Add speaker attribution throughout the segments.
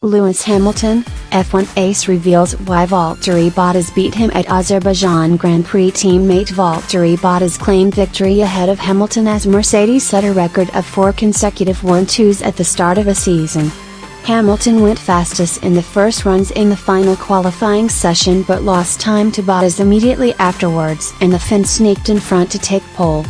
Speaker 1: Lewis Hamilton, F1 ace reveals why Valtteri Bottas beat him at Azerbaijan Grand Prix. Teammate Valtteri Bottas claimed victory ahead of Hamilton as Mercedes set a record of 4 consecutive 1-2s at the start of a season. Hamilton went fastest in the first runs in the final qualifying session but lost time to Bottas immediately afterwards, and the Finn sneaked in front to take pole.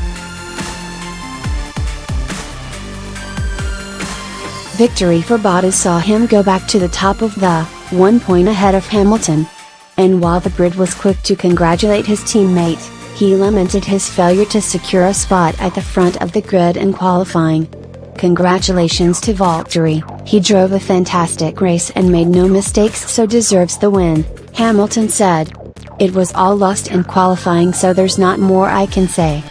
Speaker 1: Victory for Bottas saw him go back to the top of the 1 point ahead of Hamilton. And while the grid was quick to congratulate his teammate, he lamented his failure to secure a spot at the front of the grid in qualifying. Congratulations to Valtteri, he drove a fantastic race and made no mistakes, so deserves the win, Hamilton said. It was all lost in qualifying, so there's not more I can say.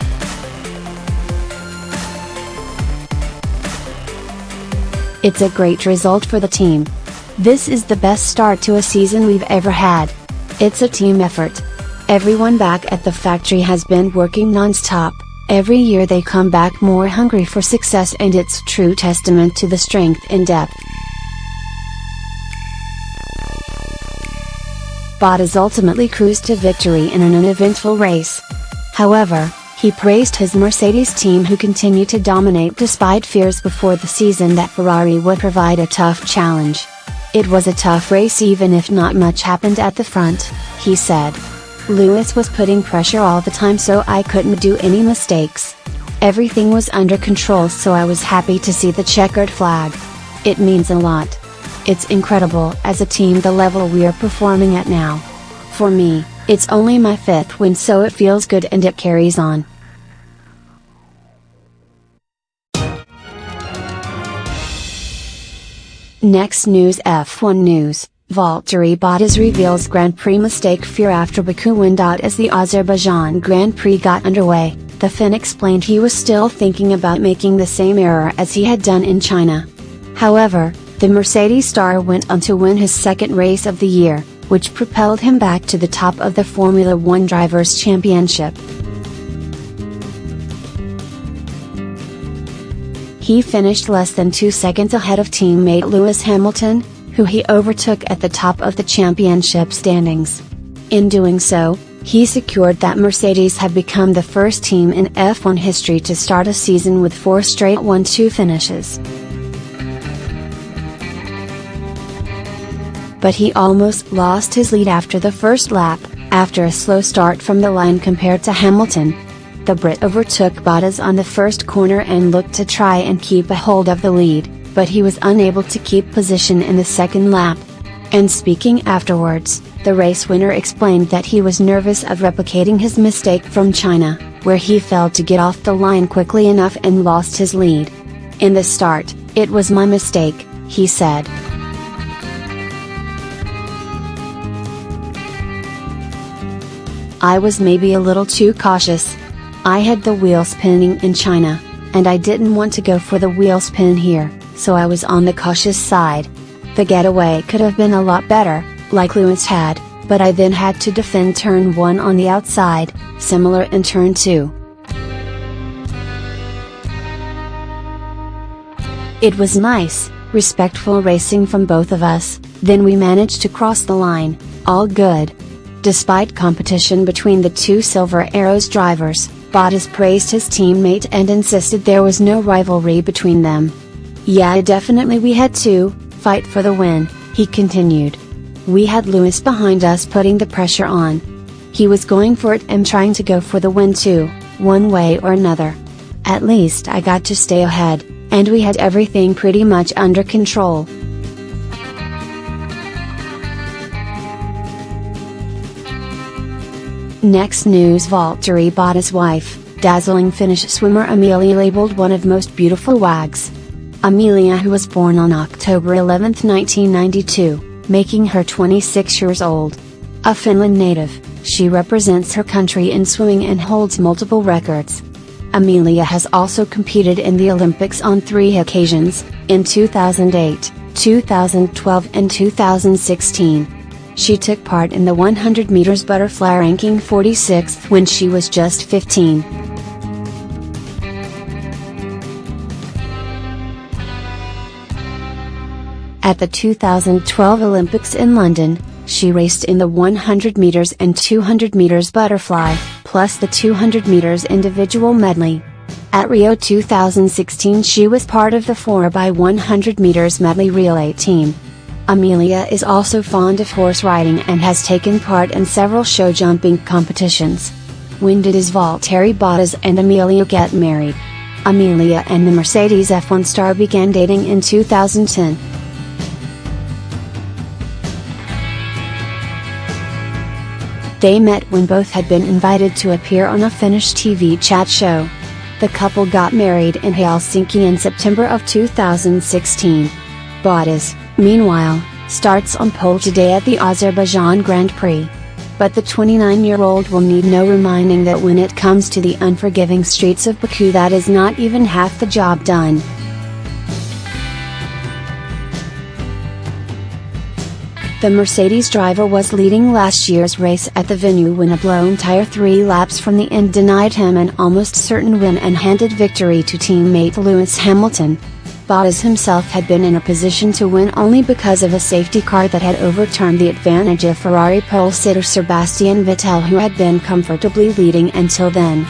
Speaker 1: It's a great result for the team. This is the best start to a season we've ever had. It's a team effort. Everyone back at the factory has been working non-stop. Every year they come back more hungry for success, and it's true testament to the strength and depth. Bottas ultimately cruised to victory in an uneventful race. However, he praised his Mercedes team, who continued to dominate despite fears before the season that Ferrari would provide a tough challenge. It was a tough race even if not much happened at the front, he said. Lewis was putting pressure all the time, so I couldn't do any mistakes. Everything was under control, so I was happy to see the checkered flag. It means a lot. It's incredible as a team the level we're performing at now. For me, it's only my 5th win, so it feels good and it carries on. Next news. F1 news. Valtteri Bottas reveals Grand Prix mistake fear after Baku win. As the Azerbaijan Grand Prix got underway, the Finn explained he was still thinking about making the same error as he had done in China. However, the Mercedes star went on to win his 2nd race of the year, which propelled him back to the top of the Formula One Drivers' Championship. He finished less than 2 seconds ahead of teammate Lewis Hamilton, who he overtook at the top of the championship standings. In doing so, he secured that Mercedes had become the first team in F1 history to start a season with 4 straight 1-2 finishes. But he almost lost his lead after the first lap, after a slow start from the line compared to Hamilton. The Brit overtook Bottas on the first corner and looked to try and keep a hold of the lead, but he was unable to keep position in the 2nd lap. And speaking afterwards, the race winner explained that he was nervous of replicating his mistake from China, where he failed to get off the line quickly enough and lost his lead. In the start, it was my mistake, he said. I was maybe a little too cautious. I had the wheel spinning in China, and I didn't want to go for the wheel spin here, so I was on the cautious side. The getaway could have been a lot better, like Lewis had, but I then had to defend turn 1 on the outside, similar in turn 2. It was nice, respectful racing from both of us, then we managed to cross the line, all good. Despite competition between the 2 Silver Arrows drivers, Bottas praised his teammate and insisted there was no rivalry between them. Yeah, definitely we had to fight for the win, he continued. We had Lewis behind us putting the pressure on. He was going for it and trying to go for the win too, one way or another. At least I got to stay ahead, and we had everything pretty much under control. Next news. Valtteri Bottas' wife, dazzling Finnish swimmer Amelia, labeled one of most beautiful wags. Amelia, who was born on October 11, 1992, making her 26 years old. A Finland native, she represents her country in swimming and holds multiple records. Amelia has also competed in the Olympics on 3 occasions, in 2008, 2012 and 2016. She took part in the 100 meters butterfly, ranking 46th when she was just 15. At the 2012 Olympics in London, she raced in the 100 meters and 200 meters butterfly, plus the 200 meters individual medley. At Rio 2016 she was part of the 4x100 meters medley relay team. Amelia is also fond of horse riding and has taken part in several show jumping competitions. When did Valtteri Bottas and Amelia get married? Amelia and the Mercedes F1 star began dating in 2010. They met when both had been invited to appear on a Finnish TV chat show. The couple got married in Helsinki in September of 2016. Bottas, meanwhile, starts on pole today at the Azerbaijan Grand Prix. But the 29-year-old will need no reminding that when it comes to the unforgiving streets of Baku, that is not even half the job done. The Mercedes driver was leading last year's race at the venue when a blown tire 3 laps from the end denied him an almost certain win and handed victory to teammate Lewis Hamilton. Bottas himself had been in a position to win only because of a safety car that had overturned the advantage of Ferrari pole sitter Sebastian Vettel, who had been comfortably leading until then.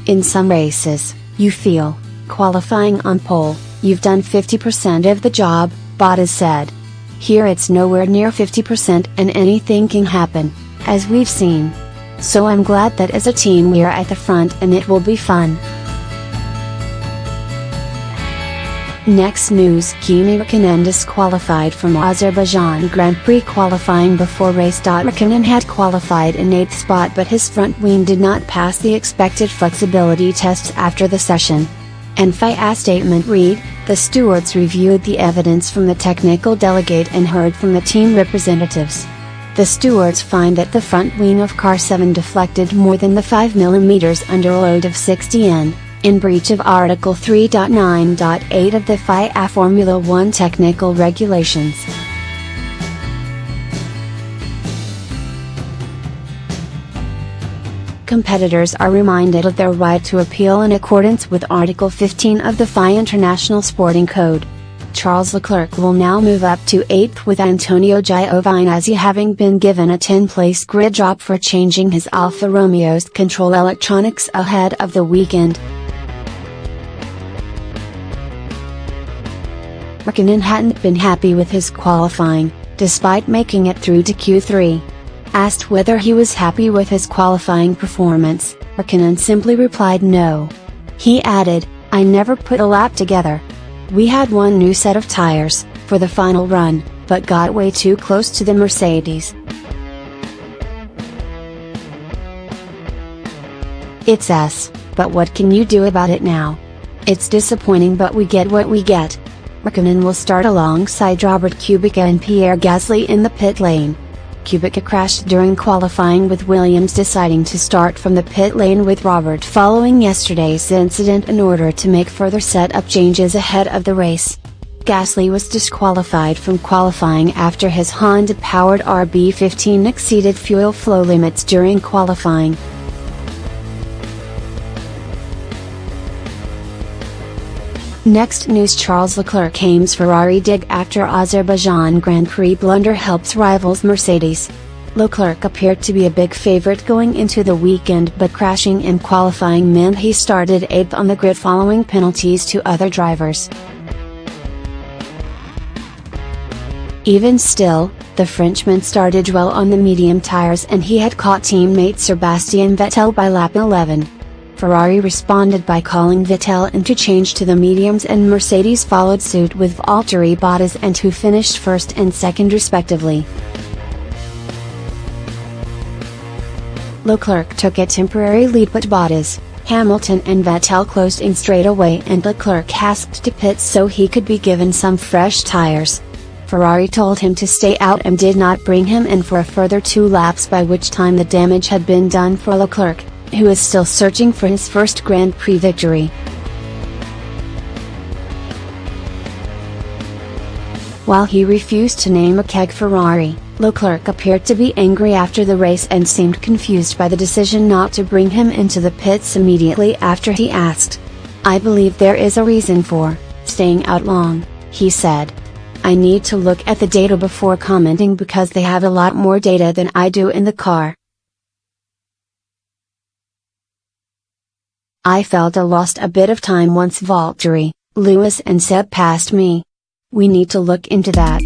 Speaker 1: In some races, you feel, qualifying on pole, you've done 50% of the job, Bottas said. Here it's nowhere near 50% and anything can happen, as we've seen. So I'm glad that as a team we are at the front and it will be fun. Next news: Kimi Räikkönen disqualified from Azerbaijan Grand Prix qualifying before race. Räikkönen had qualified in 8th spot, but his front wing did not pass the expected flexibility tests after the session. And FIA statement read, the stewards reviewed the evidence from the technical delegate and heard from the team representatives. The stewards find that the front wing of car 7 deflected more than the 5 mm under a load of 60 N, in breach of Article 3.9.8 of the FIA Formula 1 technical regulations. Competitors are reminded of their right to appeal in accordance with Article 15 of the FIA International Sporting Code. Charles Leclerc will now move up to 8th with Antonio Giovinazzi having been given a 10-place grid drop for changing his Alfa Romeo's control electronics ahead of the weekend. Räikkönen hadn't been happy with his qualifying, despite making it through to Q3. Asked whether he was happy with his qualifying performance, Räikkönen simply replied no. He added, "I never put a lap together. We had one new set of tires, for the final run, but got way too close to the Mercedes. It's us, but what can you do about it now? It's disappointing, but we get what we get." Räikkönen will start alongside Robert Kubica and Pierre Gasly in the pit lane. Kubica crashed during qualifying, with Williams deciding to start from the pit lane with Robert following yesterday's incident in order to make further setup changes ahead of the race. Gasly was disqualified from qualifying after his Honda-powered RB15 exceeded fuel flow limits during qualifying. Next news: Charles Leclerc aims Ferrari dig after Azerbaijan Grand Prix blunder helps rivals Mercedes. Leclerc appeared to be a big favorite going into the weekend, but crashing in qualifying meant he started 8th on the grid following penalties to other drivers. Even still, the Frenchman started well on the medium tires and he had caught teammate Sebastian Vettel by lap 11. Ferrari responded by calling Vettel into change to the mediums, and Mercedes followed suit with Valtteri Bottas, and who finished first and second respectively. Leclerc took a temporary lead, but Bottas, Hamilton and Vettel closed in straight away, and Leclerc asked to pit so he could be given some fresh tires. Ferrari told him to stay out and did not bring him in for a further 2 laps, by which time the damage had been done for Leclerc, who is still searching for his first Grand Prix victory. While he refused to name a keg Ferrari, Leclerc appeared to be angry after the race and seemed confused by the decision not to bring him into the pits immediately after he asked. I believe there is a reason for staying out long, he said. I need to look at the data before commenting because they have a lot more data than I do in the car. I felt I lost a bit of time once Valtteri, Lewis and Seb passed me. We need to look into that.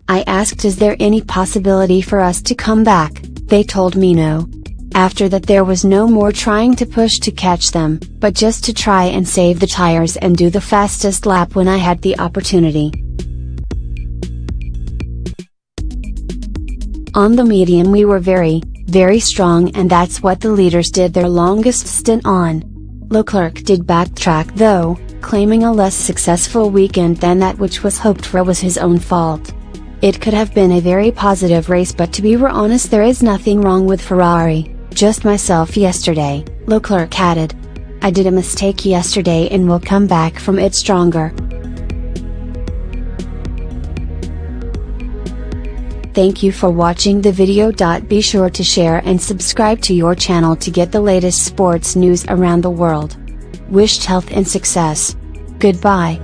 Speaker 1: I asked, is there any possibility for us to come back? They told me no. After that there was no more trying to push to catch them, but just to try and save the tires and do the fastest lap when I had the opportunity. On the medium we were very, very strong, and that's what the leaders did their longest stint on. Leclerc did backtrack though, claiming a less successful weekend than that which was hoped for was his own fault. It could have been a very positive race, but to be honest there is nothing wrong with Ferrari, just myself yesterday, Leclerc added. I did a mistake yesterday and will come back from it stronger. Thank you for watching the video. Be sure to share and subscribe to your channel to get the latest sports news around the world. Wished health and success. Goodbye.